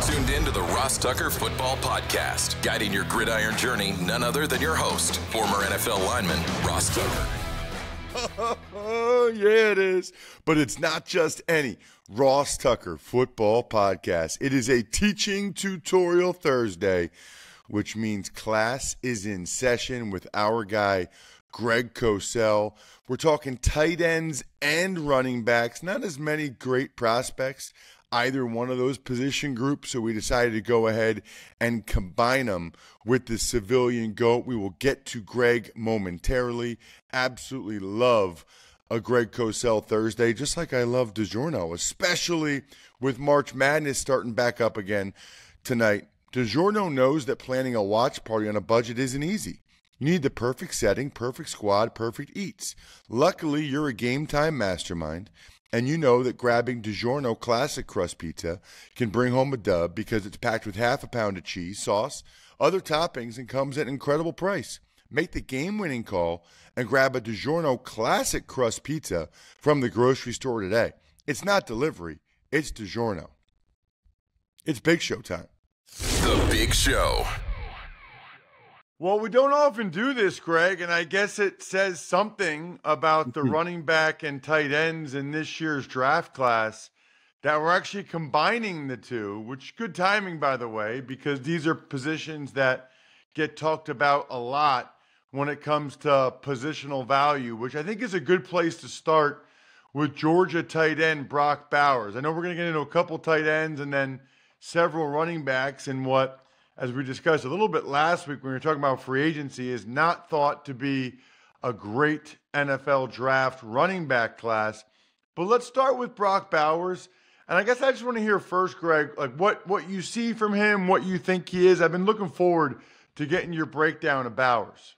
tuned in to the Ross Tucker Football Podcast, guiding your gridiron journey, none other than your host, former NFL lineman, Ross Tucker. Oh, yeah, it is. But it's not just any Ross Tucker Football Podcast. It is a teaching tutorial Thursday, which means class is in session with our guy, Greg Cosell. We're talking tight ends and running backs. Not as many great prospects, either one of those position groups, so we decided to go ahead and combine them with the civilian GOAT. We will get to Greg momentarily. Absolutely love a Greg Cosell Thursday, just like I love DiGiorno, especially with March Madness starting back up again tonight. DiGiorno knows that planning a watch party on a budget isn't easy. You need the perfect setting, perfect squad, perfect eats. Luckily, you're a game time mastermind, and you know that grabbing DiGiorno Classic Crust Pizza can bring home a dub because it's packed with half a pound of cheese, sauce, other toppings, and comes at an incredible price. Make the game-winning call and grab a DiGiorno Classic Crust Pizza from the grocery store today. It's not delivery, it's DiGiorno. It's Big Show time. The Big Show. Well, we don't often do this, Greg, and I guess it says something about the running back and tight ends in this year's draft class that we're actually combining the two, which good timing, by the way, because these are positions that get talked about a lot when it comes to positional value, which I think is a good place to start with Georgia tight end Brock Bowers. I know we're going to get into a couple tight ends and then several running backs in what, as we discussed a little bit last week when we were talking about free agency, is not thought to be a great NFL draft running back class. But let's start with Brock Bowers. And I guess I just want to hear first, Greg, like what you see from him, what you think he is. I've been looking forward to getting your breakdown of Bowers.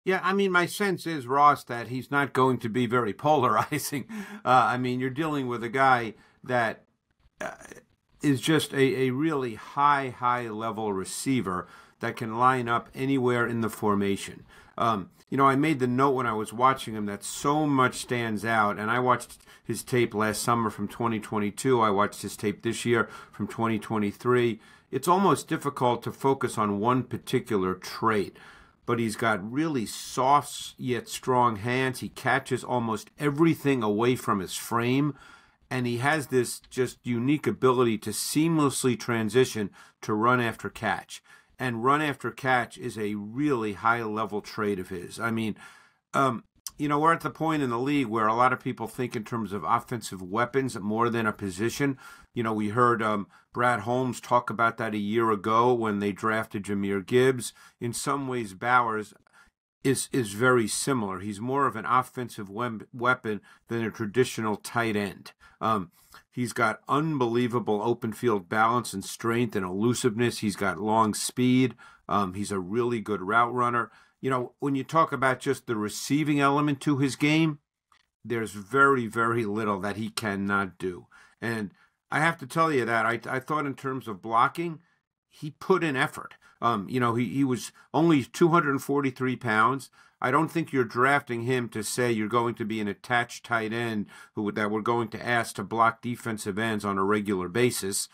Yeah, I mean, my sense is, Ross, that he's not going to be very polarizing. I mean, you're dealing with a guy that is just a really high-level receiver that can line up anywhere in the formation. I made the note when I was watching him that so much stands out, and I watched his tape last summer from 2022. I watched his tape this year from 2023. It's almost difficult to focus on one particular trait, but he's got really soft yet strong hands. He catches almost everything away from his frame. And he has this just unique ability to seamlessly transition to run after catch. And run after catch is a really high-level trait of his. I mean, we're at the point in the league where a lot of people think in terms of offensive weapons more than a position. We heard Brad Holmes talk about that a year ago when they drafted Jahmyr Gibbs. In some ways, Bowers is very similar. He's more of an offensive weapon than a traditional tight end. He's got unbelievable open field balance and strength and elusiveness. He's got long speed. He's a really good route runner. When you talk about just the receiving element to his game, there's very, very little that he cannot do. And I have to tell you that I thought in terms of blocking, he put in effort. He was only 243 pounds. I don't think you're drafting him to say you're going to be an attached tight end that we're going to ask to block defensive ends on a regular basis.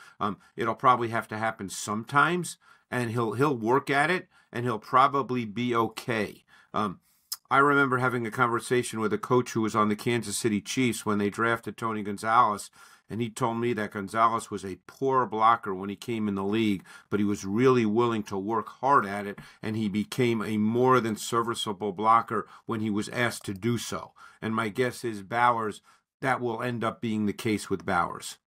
It'll probably have to happen sometimes, and he'll work at it, and he'll probably be okay. I remember having a conversation with a coach who was on the Kansas City Chiefs when they drafted Tony Gonzalez, and he told me that Gonzalez was a poor blocker when he came in the league, but he was really willing to work hard at it, and he became a more than serviceable blocker when he was asked to do so. And my guess is Bowers, that will end up being the case with Bowers.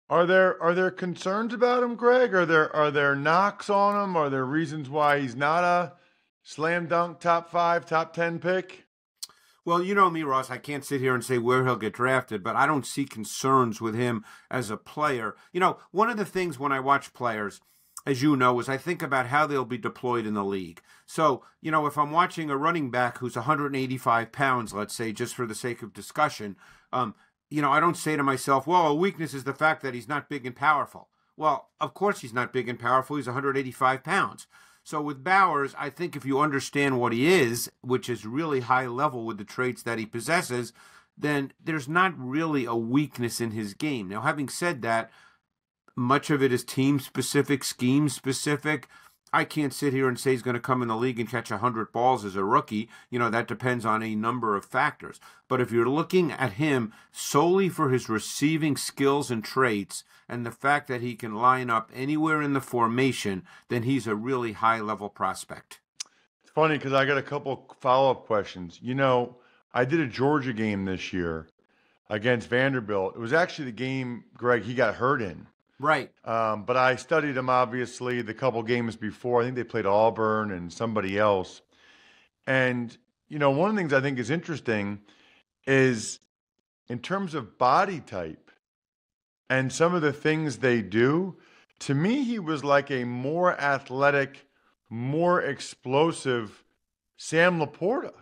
Are there concerns about him, Greg? Are there knocks on him? Are there reasons why he's not a slam dunk top 5, top 10 pick? Well, you know me, Ross. I can't sit here and say where he'll get drafted, but I don't see concerns with him as a player. One of the things when I watch players, as you know, is I think about how they'll be deployed in the league. So, if I'm watching a running back who's 185 pounds, let's say, just for the sake of discussion, I don't say to myself, well, a weakness is the fact that he's not big and powerful. Well, of course he's not big and powerful. He's 185 pounds. So with Bowers, I think if you understand what he is, which is really high level with the traits that he possesses, then there's not really a weakness in his game. Now, having said that, much of it is team specific, scheme specific. I can't sit here and say he's going to come in the league and catch 100 balls as a rookie. That depends on a number of factors. But if you're looking at him solely for his receiving skills and traits and the fact that he can line up anywhere in the formation, then he's a really high-level prospect. It's funny because I got a couple follow-up questions. I did a Georgia game this year against Vanderbilt. It was actually the game, Greg, he got hurt in. Right. But I studied him, obviously, the couple games before. I think they played Auburn and somebody else. And, one of the things I think is interesting is in terms of body type and some of the things they do, to me, he was like a more athletic, more explosive Sam Laporta.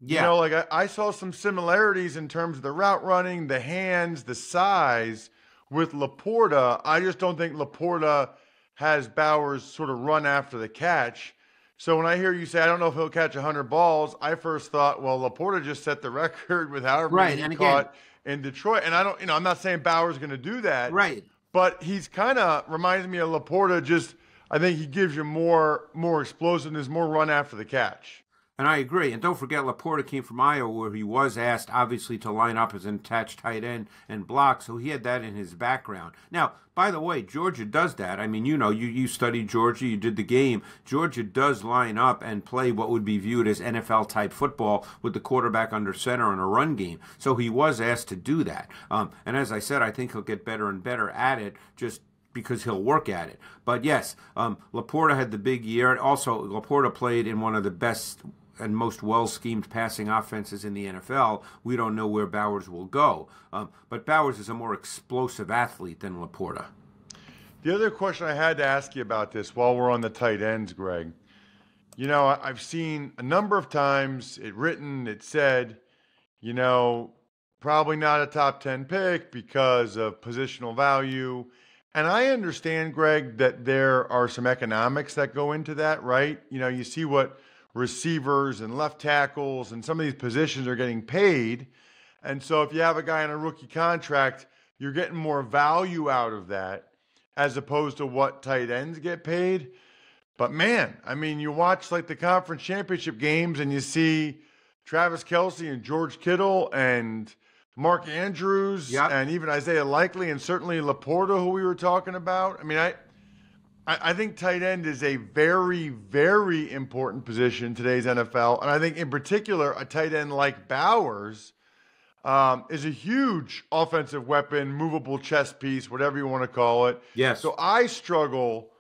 Yeah. I saw some similarities in terms of the route running, the hands, the size. With Laporta, I just don't think Laporta has Bowers sort of run after the catch. So when I hear you say, I don't know if he'll catch 100 balls, I first thought, well, Laporta just set the record with however many he caught in Detroit. And I'm not saying Bowers is going to do that. Right. But he's kind of reminds me of Laporta. I think he gives you more explosiveness, more run after the catch. And I agree. And don't forget, Laporta came from Iowa, where he was asked, obviously, to line up as an attached tight end and block. So he had that in his background. Now, by the way, Georgia does that. I mean, you studied Georgia, you did the game. Georgia does line up and play what would be viewed as NFL-type football with the quarterback under center in a run game. So he was asked to do that. And as I said, I think he'll get better and better at it, just because he'll work at it. But yes, Laporta had the big year. Also, Laporta played in one of the best and most well-schemed passing offenses in the NFL. We don't know where Bowers will go. But Bowers is a more explosive athlete than Laporta. The other question I had to ask you about this while we're on the tight ends, Greg, I've seen a number of times it said, probably not a top 10 pick because of positional value. And I understand, Greg, that there are some economics that go into that, right? You see what receivers and left tackles and some of these positions are getting paid. And so if you have a guy on a rookie contract, you're getting more value out of that as opposed to what tight ends get paid. But man, I mean, you watch like the conference championship games and you see Travis Kelce and George Kittle and Mark Andrews and even Isaiah Likely and certainly Laporta, who we were talking about. I mean, I think tight end is a very, very important position in today's NFL. And I think in particular, a tight end like Bowers is a huge offensive weapon, movable chess piece, whatever you want to call it. Yes. So I struggle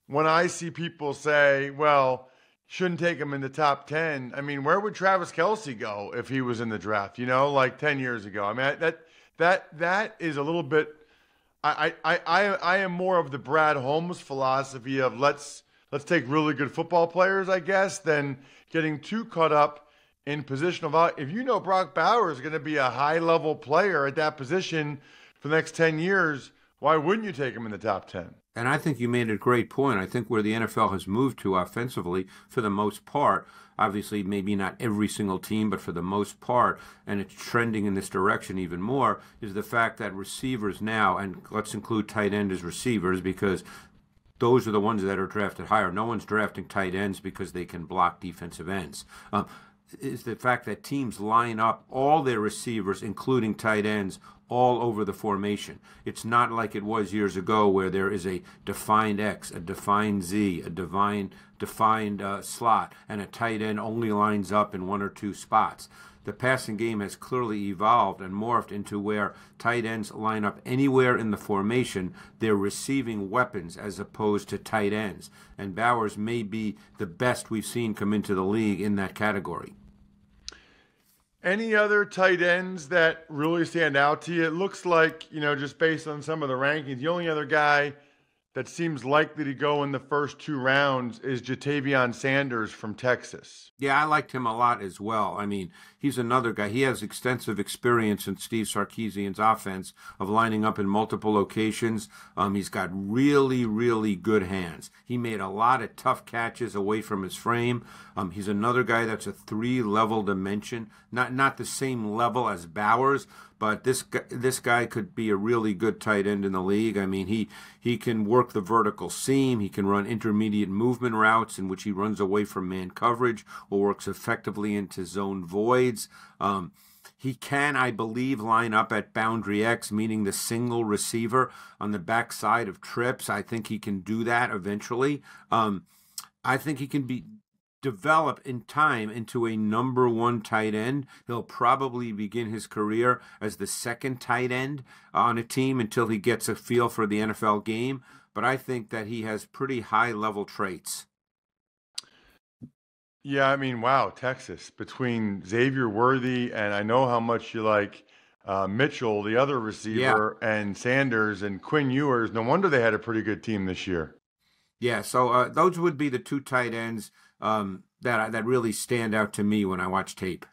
when I see people say, well, shouldn't take him in the top 10. I mean, where would Travis Kelce go if he was in the draft, like 10 years ago? I mean, that is a little bit – I am more of the Brad Holmes philosophy of let's take really good football players, I guess, than getting too caught up in positional value. If Brock Bowers is going to be a high-level player at that position for the next 10 years, why wouldn't you take him in the top 10? And I think you made a great point. I think where the NFL has moved to offensively, for the most part, obviously maybe not every single team, but for the most part, and it's trending in this direction even more, is the fact that receivers now, and let's include tight end as receivers because those are the ones that are drafted higher. No one's drafting tight ends because they can block defensive ends. Is the fact that teams line up all their receivers, including tight ends, all over the formation. It's not like it was years ago where there is a defined X, a defined Z, a defined slot, and a tight end only lines up in one or two spots. The passing game has clearly evolved and morphed into where tight ends line up anywhere in the formation. They're receiving weapons as opposed to tight ends. And Bowers may be the best we've seen come into the league in that category. Any other tight ends that really stand out to you? It looks like, just based on some of the rankings, the only other guy that seems likely to go in the first two rounds is Jatavion Sanders from Texas. Yeah, I liked him a lot as well. I mean, he's another guy. He has extensive experience in Steve Sarkisian's offense of lining up in multiple locations. He's got really, really good hands. He made a lot of tough catches away from his frame. He's another guy that's a 3-level dimension, not the same level as Bowers, but this guy could be a really good tight end in the league. I mean, he can work the vertical seam. He can run intermediate movement routes in which he runs away from man coverage or works effectively into zone voids. He can, I believe, line up at boundary X, meaning the single receiver on the backside of trips. I think he can do that eventually. I think he can develop in time into a number one tight end. He'll probably begin his career as the second tight end on a team until he gets a feel for the NFL game. But I think that he has pretty high-level traits. Yeah, I mean, wow, Texas, between Xavier Worthy and I know how much you like Mitchell, the other receiver, and Sanders and Quinn Ewers, no wonder they had a pretty good team this year. Yeah, so those would be the two tight ends that really stand out to me when I watch tape.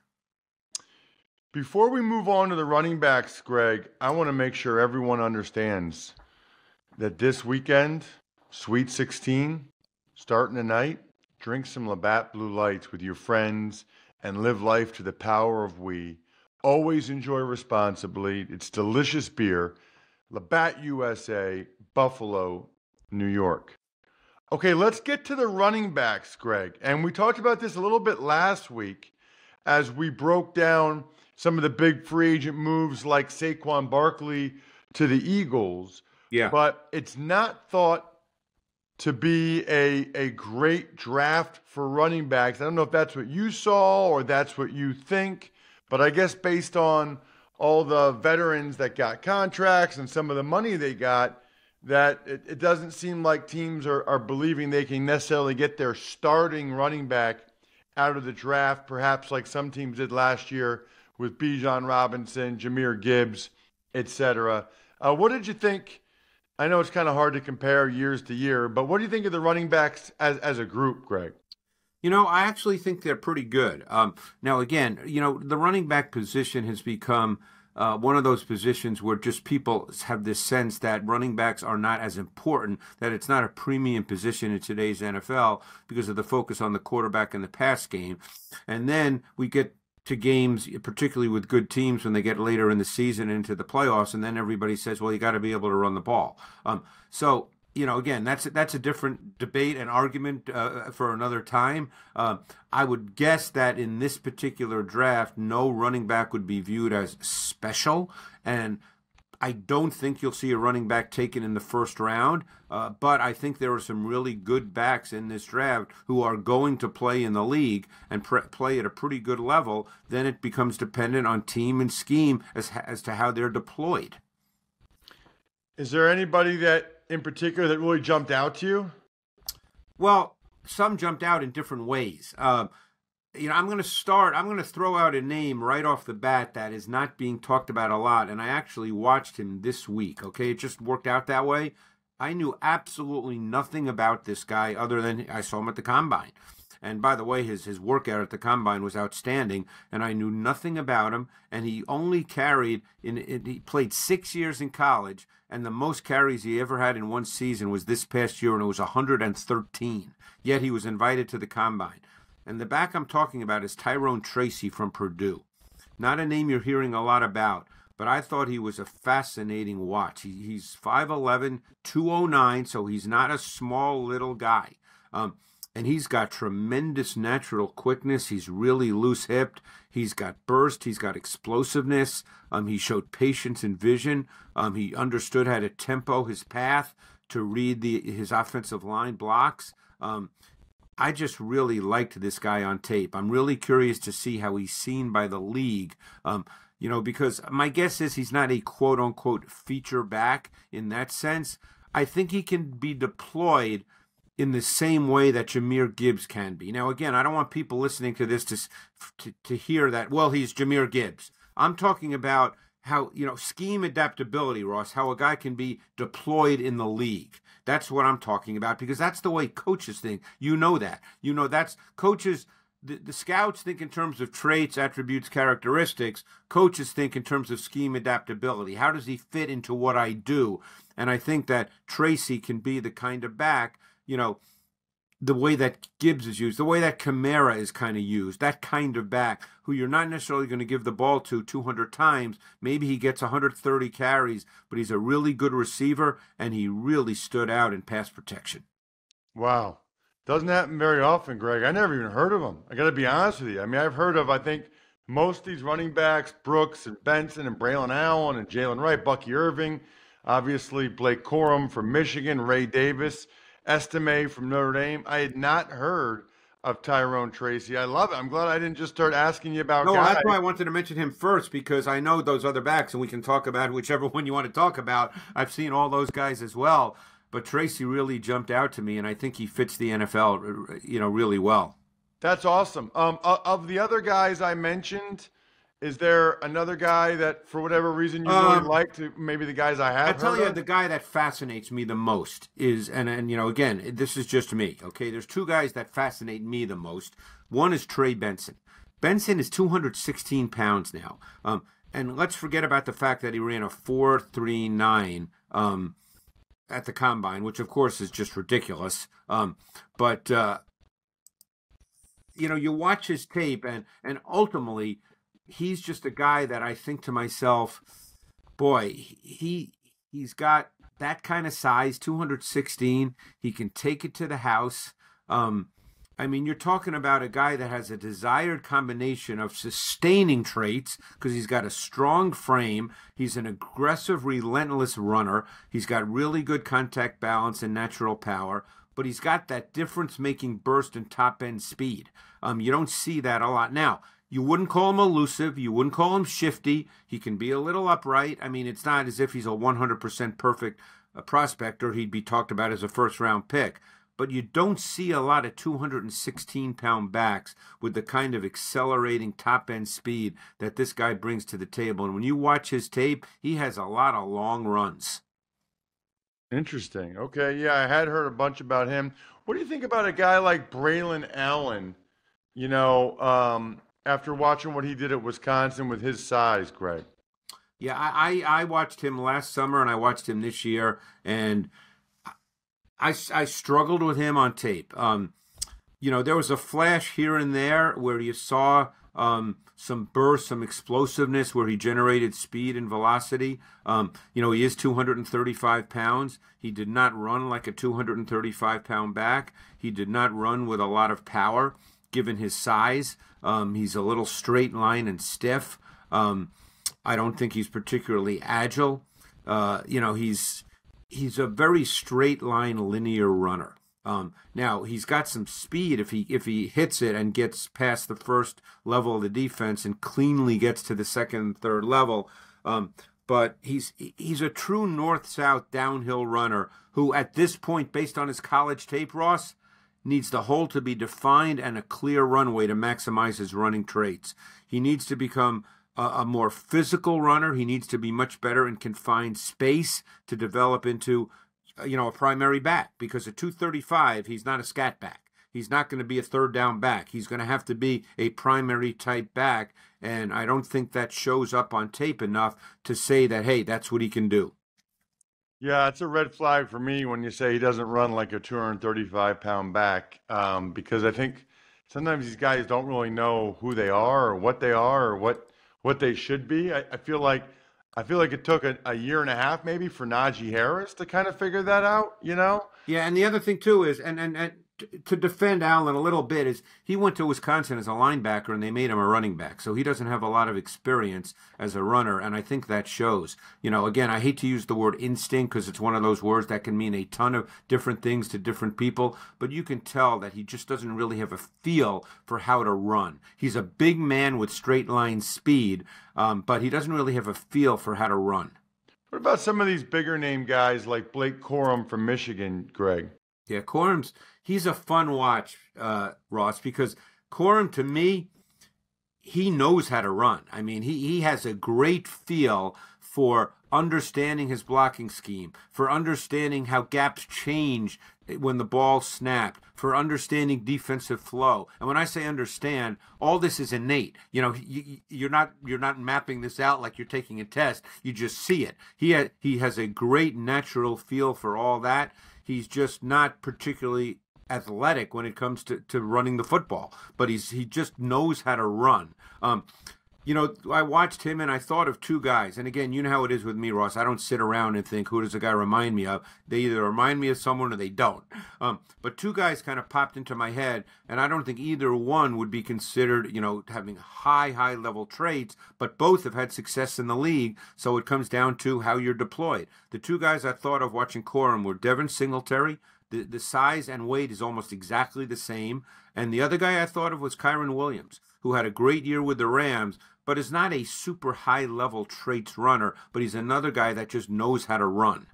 Before we move on to the running backs, Greg, I want to make sure everyone understands that this weekend, Sweet 16, starting tonight, drink some Labatt Blue Lights with your friends and live life to the power of we. Always enjoy responsibly. It's delicious beer. Labatt USA, Buffalo, New York. Okay, let's get to the running backs, Greg. And we talked about this a little bit last week as we broke down some of the big free agent moves like Saquon Barkley to the Eagles. Yeah. But it's not thought to be a great draft for running backs. I don't know if that's what you saw or that's what you think, but I guess based on all the veterans that got contracts and some of the money they got, that it doesn't seem like teams are believing they can necessarily get their starting running back out of the draft, perhaps like some teams did last year with Bijan Robinson, Jahmyr Gibbs, etc. What did you think? I know it's kind of hard to compare years to year, but what do you think of the running backs as a group, Greg? You know, I actually think they're pretty good. Now, again, you know, the running back position has become one of those positions where just people have this sense that running backs are not as important, that it's not a premium position in today's NFL because of the focus on the quarterback and the pass game. And then we get to games, particularly with good teams when they get later in the season into the playoffs, and then everybody says, well, you got to be able to run the ball. So, you know, again, that's a different debate and argument for another time. I would guess that in this particular draft, no running back would be viewed as special, and I don't think you'll see a running back taken in the first round, but I think there are some really good backs in this draft who are going to play in the league and play at a pretty good level. Then it becomes dependent on team and scheme as to how they're deployed. Is there anybody that in particular that really jumped out to you? Well, some jumped out in different ways. You know, I'm going to throw out a name right off the bat that is not being talked about a lot, and I actually watched him this week, okay? It just worked out that way. I knew absolutely nothing about this guy other than I saw him at the Combine. And by the way, his workout at the Combine was outstanding, and I knew nothing about him, and he only he played 6 years in college, and the most carries he ever had in one season was this past year, and it was 113. Yet he was invited to the Combine. And the back I'm talking about is Tyrone Tracy from Purdue. Not a name you're hearing a lot about, but I thought he was a fascinating watch. He's 5'11", 209, so he's not a small little guy. And he's got tremendous natural quickness. He's really loose-hipped. He's got burst. He's got explosiveness. He showed patience and vision. He understood how to tempo his path to read his offensive line blocks. I just really liked this guy on tape. I'm really curious to see how he's seen by the league, you know, because my guess is he's not a quote-unquote feature back in that sense. I think he can be deployed in the same way that Jahmyr Gibbs can be. Now, again, I don't want people listening to this to hear that, well, he's Jahmyr Gibbs. I'm talking about how, you know, scheme adaptability, Ross, how a guy can be deployed in the league. That's what I'm talking about, because that's the way coaches think. You know that. You know, that's coaches. The scouts think in terms of traits, attributes, characteristics. Coaches think in terms of scheme adaptability. How does he fit into what I do? And I think that Tracy can be the kind of back, you know, the way that Gibbs is used, the way that Kamara is kind of used, that kind of back who you're not necessarily going to give the ball to 200 times. Maybe he gets 130 carries, but he's a really good receiver, and he really stood out in pass protection. Wow. Doesn't happen very often, Greg. I never even heard of him. I got to be honest with you. I mean, I've heard of, I think, most of these running backs, Brooks and Benson and Braylon Allen and Jalen Wright, Bucky Irving, obviously Blake Corum from Michigan, Ray Davis, Estime from Notre Dame. I had not heard of Tyrone Tracy. I love it. I'm glad I didn't just start asking you about guys. That's why I wanted to mention him first, because I know those other backs, and we can talk about whichever one you want to talk about. I've seen all those guys as well, but Tracy really jumped out to me, and I think he fits the NFL, really well. That's awesome. Of the other guys I mentioned, is there another guy that, for whatever reason, you really like to maybe the guys I have? I tell you, the guy that fascinates me the most is, and again, this is just me. Okay, there's two guys that fascinate me the most. One is Trey Benson. Benson is 216 pounds now, and let's forget about the fact that he ran a 4.39 at the combine, which of course is just ridiculous. But you watch his tape, and ultimately, he's just a guy that I think to myself, boy, he's got that kind of size, 216. He can take it to the house. You're talking about a guy that has a desired combination of sustaining traits because he's got a strong frame. He's an aggressive, relentless runner. He's got really good contact balance and natural power, but he's got that difference-making burst and top-end speed. You don't see that a lot. Now, you wouldn't call him elusive. You wouldn't call him shifty. He can be a little upright. I mean, it's not as if he's a 100% perfect prospect or he'd be talked about as a first-round pick. But you don't see a lot of 216-pound backs with the kind of accelerating top-end speed that this guy brings to the table. And when you watch his tape, he has a lot of long runs. Interesting. Okay, yeah, I had heard a bunch about him. What do you think about a guy like Braylon Allen, after watching what he did at Wisconsin with his size, Greg? Yeah, I watched him last summer, and I watched him this year, and I struggled with him on tape. There was a flash here and there where you saw some burst, some explosiveness, where he generated speed and velocity. He is 235 pounds. He did not run like a 235-pound back. He did not run with a lot of power, given his size. He's a little straight line and stiff. I don't think he's particularly agile. He's a very straight line, linear runner. Now he's got some speed if he hits it and gets past the first level of the defense and cleanly gets to the second and third level. But he's a true north-south downhill runner who, at this point, based on his college tape, Ross, needs the hole to be defined and a clear runway to maximize his running traits. He needs to become a more physical runner. He needs to be much better in confined space to develop into, a primary back, because at 235, he's not a scat back. He's not going to be a third down back. He's going to have to be a primary type back, and I don't think that shows up on tape enough to say that, hey, that's what he can do. Yeah, it's a red flag for me when you say he doesn't run like a 235-pound back, because I think sometimes these guys don't really know who they are or what they should be. I feel like it took a year and a half maybe for Najee Harris to kind of figure that out, Yeah, and the other thing too is, and to defend Allen a little bit, is he went to Wisconsin as a linebacker and they made him a running back, so he doesn't have a lot of experience as a runner, and I think that shows. Again, I hate to use the word instinct because it's one of those words that can mean a ton of different things to different people, but you can tell that he just doesn't really have a feel for how to run. He's a big man with straight line speed, but he doesn't really have a feel for how to run. What about some of these bigger name guys like Blake Corum from Michigan, Greg? Yeah, he's a fun watch, Ross, because Corum, to me, he knows how to run. I mean, he has a great feel for understanding his blocking scheme, for understanding how gaps change when the ball snapped, for understanding defensive flow. And when I say understand, all this is innate. You're not mapping this out like you're taking a test. You just see it. He has a great natural feel for all that. He's just not particularly athletic when it comes to running the football, but he just knows how to run. I watched him and I thought of two guys. And again, you know how it is with me, Ross. I don't sit around and think, who does the guy remind me of? They either remind me of someone or they don't. But two guys kind of popped into my head, and I don't think either one would be considered, having high level traits, but both have had success in the league. So it comes down to how you're deployed. The two guys I thought of watching Corum were Devin Singletary. The size and weight is almost exactly the same. And the other guy I thought of was Kyron Williams, who had a great year with the Rams, but is not a super high-level traits runner, but he's another guy that just knows how to run.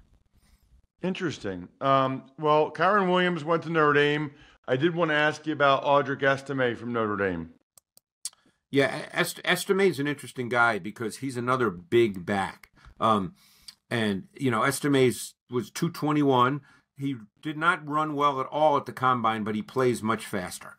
Interesting. Well, Kyron Williams went to Notre Dame. I did want to ask you about Audric Estime from Notre Dame. Yeah, Estime is an interesting guy because he's another big back. Estime was 221. He did not run well at all at the combine, but he plays much faster.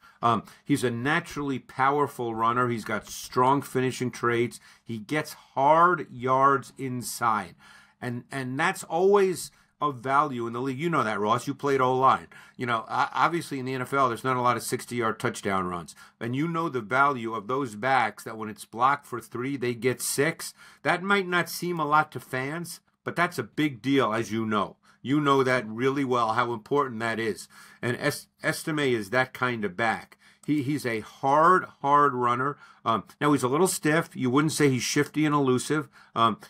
He's a naturally powerful runner. He's got strong finishing traits. He gets hard yards inside. And that's always of value in the league. You know that, Ross. You played O-line. Obviously in the NFL, there's not a lot of 60-yard touchdown runs. And you know the value of those backs that when it's blocked for 3, they get 6. That might not seem a lot to fans, but that's a big deal, as you know. You know that really well, how important that is. And Estime is that kind of back. He's a hard runner. Now, he's a little stiff. You wouldn't say he's shifty and elusive.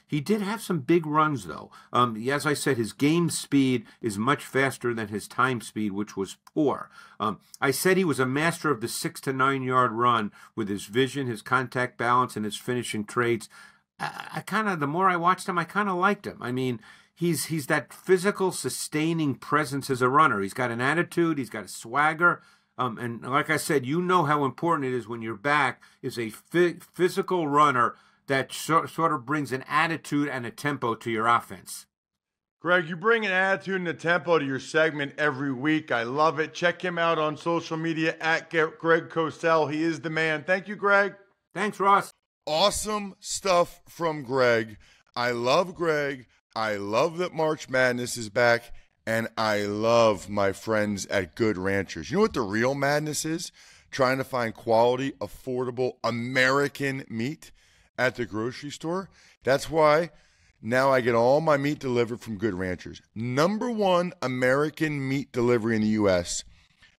He did have some big runs, though. As I said, his game speed is much faster than his time speed, which was poor. I said he was a master of the 6 to 9 yard run with his vision, his contact balance, and his finishing traits. The more I watched him, I kind of liked him. I mean, He's that physical, sustaining presence as a runner. He's got an attitude. He's got a swagger. And like I said, you know how important it is when your back is a physical runner that sort of brings an attitude and a tempo to your offense. Greg, you bring an attitude and a tempo to your segment every week. I love it. Check him out on social media at Greg Cosell. He is the man. Thank you, Greg. Thanks, Ross. Awesome stuff from Greg. I love Greg. I love that March Madness is back, and I love my friends at Good Ranchers. You know what the real madness is? Trying to find quality, affordable American meat at the grocery store. That's why now I get all my meat delivered from Good Ranchers. #1 American meat delivery in the U.S.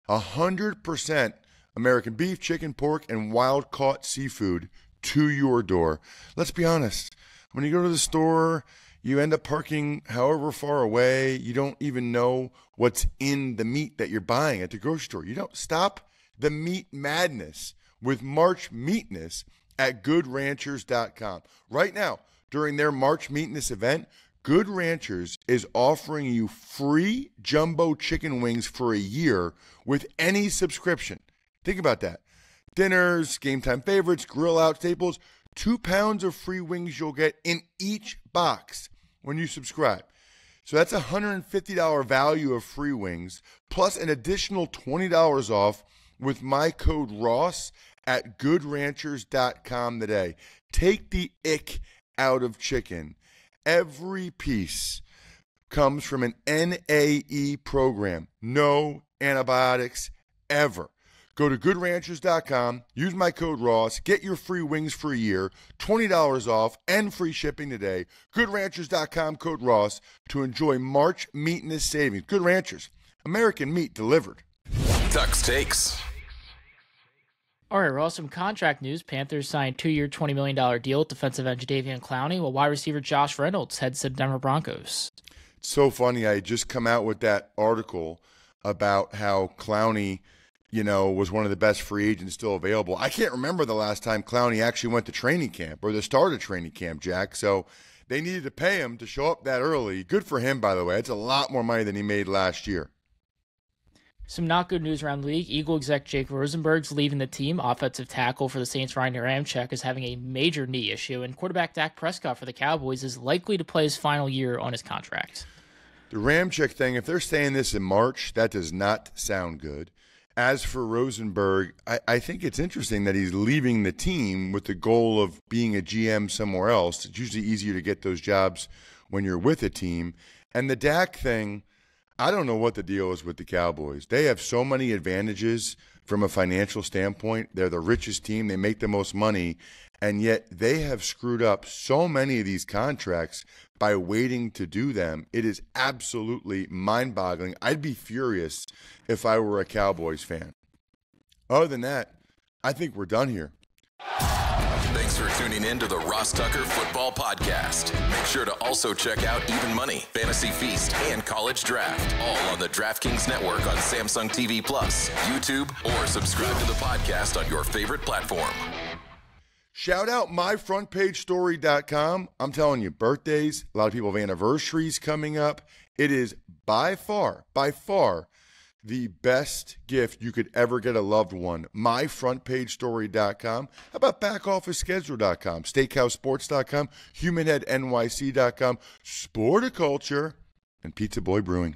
100% American beef, chicken, pork, and wild-caught seafood to your door. Let's be honest. When you go to the store, you end up parking however far away. You don't even know what's in the meat that you're buying at the grocery store. You don't stop the meat madness with March Meatness at GoodRanchers.com. Right now, during their March Meatness event, Good Ranchers is offering you free jumbo chicken wings for a year with any subscription. Think about that. Dinners, game time favorites, grill out staples, 2 pounds of free wings you'll get in each box when you subscribe. So that's a $150 value of free wings, plus an additional $20 off with my code ROSS at GoodRanchers.com today. Take the ick out of chicken. Every piece comes from an NAE program. No antibiotics ever. Go to GoodRanchers.com, use my code ROSS, get your free wings for a year, $20 off, and free shipping today. GoodRanchers.com, code ROSS, to enjoy March Meatness savings. Good Ranchers, American meat delivered. Ducks Takes. All right, Ross, some contract news. Panthers signed a 2-year, $20 million deal with defensive end Jadeveon Clowney, while wide receiver Josh Reynolds heads to the Denver Broncos. It's so funny. I had just come out with that article about how Clowney was one of the best free agents still available. I can't remember the last time Clowney actually went to training camp or the start of training camp, Jack. So they needed to pay him to show up that early. Good for him, by the way. It's a lot more money than he made last year. Some not good news around the league. Eagle exec Jake Rosenberg's leaving the team. Offensive tackle for the Saints, Ryan Ramczyk, is having a major knee issue. And quarterback Dak Prescott for the Cowboys is likely to play his final year on his contract. The Ramczyk thing, if they're saying this in March, that does not sound good. As for Rosenberg, I think it's interesting that he's leaving the team with the goal of being a GM somewhere else. It's usually easier to get those jobs when you're with a team. And the Dak thing, I don't know what the deal is with the Cowboys. They have so many advantages from a financial standpoint. They're the richest team. They make the most money. And yet they have screwed up so many of these contracts by waiting to do them. It is absolutely mind-boggling. I'd be furious if I were a Cowboys fan. Other than that, I think we're done here. Thanks for tuning in to the Ross Tucker Football Podcast. Make sure to also check out Even Money, Fantasy Feast, and College Draft, all on the DraftKings Network on Samsung TV Plus, YouTube, or subscribe to the podcast on your favorite platform. Shout out myfrontpagestory.com. I'm telling you, birthdays, a lot of people have anniversaries coming up. It is by far, the best gift you could ever get a loved one. Myfrontpagestory.com. How about backofficeschedule.com, steakhousesports.com, humanheadnyc.com, Sporticulture, and Pizza Boy Brewing.